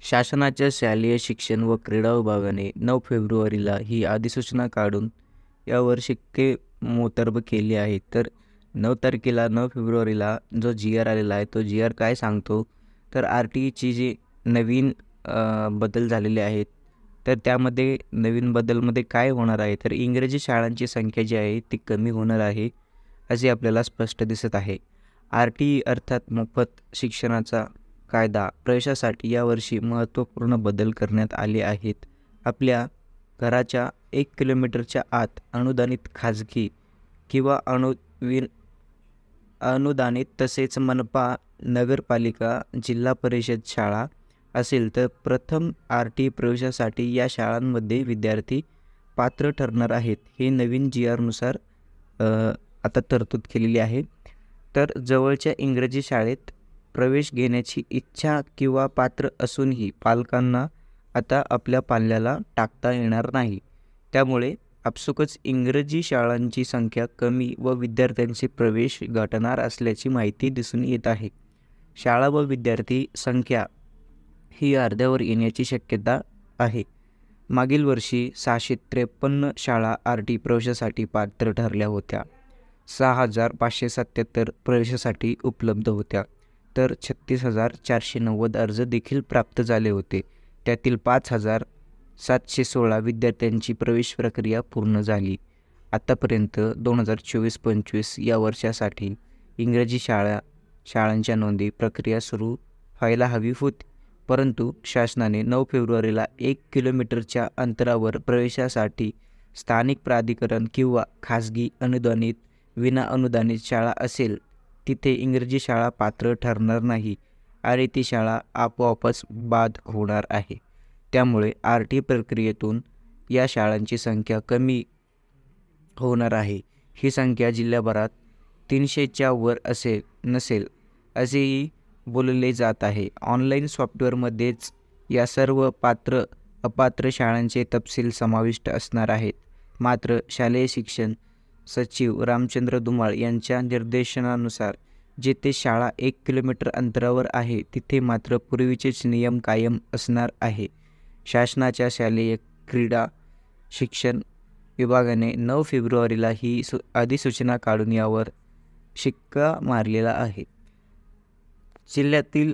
शासनाच्या शालेय शिक्षण व क्रीडा विभागाने 9 फेब्रुवारीला ही अधिसूचना काढून यावर शिक्के मोतर्ब केले आहे. तर 9 फेब्रुवारीला जो जी-आर आलेला आहे, तो जी-आर काय सांगतो, तर आर-टीची जी नवीन बदल झालेले आहेत, तर त्यामध्ये नवीन बदलमध्ये काय होणार आहे, तर इंग्रजी शाळांची संख्या जी आहे ती कमी होणार आहे, असे आपल्याला स्पष्ट दिसत आहे. आर-टी अर्थात मोफत शिक्षणाचा कायदा प्रवेशासाठी यावर्षी महत्त्वपूर्ण बदल करण्यात आले आहेत. आपल्या घराच्या 1 किलोमीटरच्या आत अनुदानित खाजगी किंवा अनुदानित तसेच मनपा, नगरपालिका, जिल्हा परिषद शाळा असेल तर प्रथम आर-टी प्रवेशासाठी या शाळांमध्ये विद्यार्थी पात्र ठरणार आहेत. हे नवीन जी-आरनुसार आता तरतूद केलेली आहे. तर जवळच्या इंग्रजी शाळेत प्रवेश घेण्याची इच्छा किंवा पात्र असूनही पालकांना आता आपल्या पाल्याला टाकता येणार नाही. त्यामुळे आपसुकच इंग्रजी शाळांची संख्या कमी व विद्यार्थ्यांचे प्रवेश घटणार असल्याची माहिती दिसून येत आहे. शाळा व विद्यार्थी संख्या ही अर्ध्यावर येण्याची शक्यता आहे. मागील वर्षी 653 शाळा आर-टी प्रवेशासाठी पात्र ठरल्या होत्या. 6,577 प्रवेशासाठी उपलब्ध होत्या. तर 36,490 अर्ज देखील प्राप्त झाले होते. त्यातील 5,716 विद्यार्थ्यांची प्रवेश प्रक्रिया पूर्ण झाली. आतापर्यंत 2024-25 या वर्षासाठी इंग्रजी शाळांच्या नोंदी प्रक्रिया सुरू व्हायला हवी होती. परंतु शासनाने 9 फेब्रुवारीला 1 किलोमीटरच्या अंतरावर प्रवेशासाठी स्थानिक प्राधिकरण किंवा खाजगी अनुदानित, विनाअनुदानित शाळा असेल तिथे इंग्रजी शाळा पात्र ठरणार नाही आणि ती शाळा आपोआपच बाद होणार आहे. त्यामुळे आर-टी प्रक्रियेतून या शाळांची संख्या कमी होणार आहे. ही संख्या जिल्ह्याभरात 300च्या वर नसेल असेही बोलले जात आहे. ऑनलाईन सॉफ्टवेअरमध्येच या सर्व पात्र अपात्र शाळांचे तपशील समाविष्ट असणार आहेत. मात्र शालेय शिक्षण सचिव रामचंद्र धुमाळ यांच्या निर्देशनानुसार जेथे शाळा 1 किलोमीटर अंतरावर आहे तिथे मात्र पूर्वीचेच नियम कायम असणार आहे. शासनाच्या शालेय क्रीडा शिक्षण विभागाने 9 फेब्रुवारीला ही अधिसूचना काढून यावर शिक्का मारलेला आहे. जिल्ह्यातील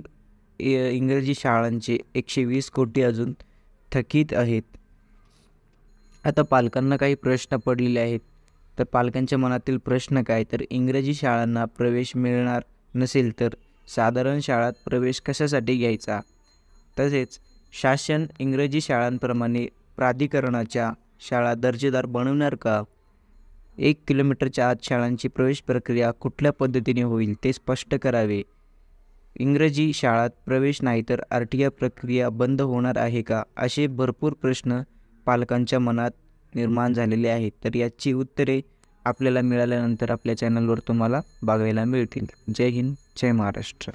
इंग्रजी शाळांचे 120 कोटी अजून थकीत आहेत. आता पालकांना काही प्रश्न पडलेले आहेत. तर पालकांच्या मनातील प्रश्न काय, तर इंग्रजी शाळांना प्रवेश मिळणार नसेल तर साधारण शाळात प्रवेश कशासाठी घ्यायचा? तसेच शासन इंग्रजी शाळांप्रमाणे प्राधिकरणाच्या शाळा दर्जेदार बनवणार का? 1 किलोमीटरच्या आत शाळांची प्रवेश प्रक्रिया कुठल्या पद्धतीने होईल ते स्पष्ट करावे. इंग्रजी शाळात प्रवेश नाही तर आर-टी प्रक्रिया बंद होणार आहे का? असे भरपूर प्रश्न पालकांच्या मनात निर्माण झालेले आहेत. तर याची उत्तरे आपल्याला मिळाल्यानंतर आपल्या चॅनलवर तुम्हाला बघायला मिळतील. जय हिंद, जय महाराष्ट्र.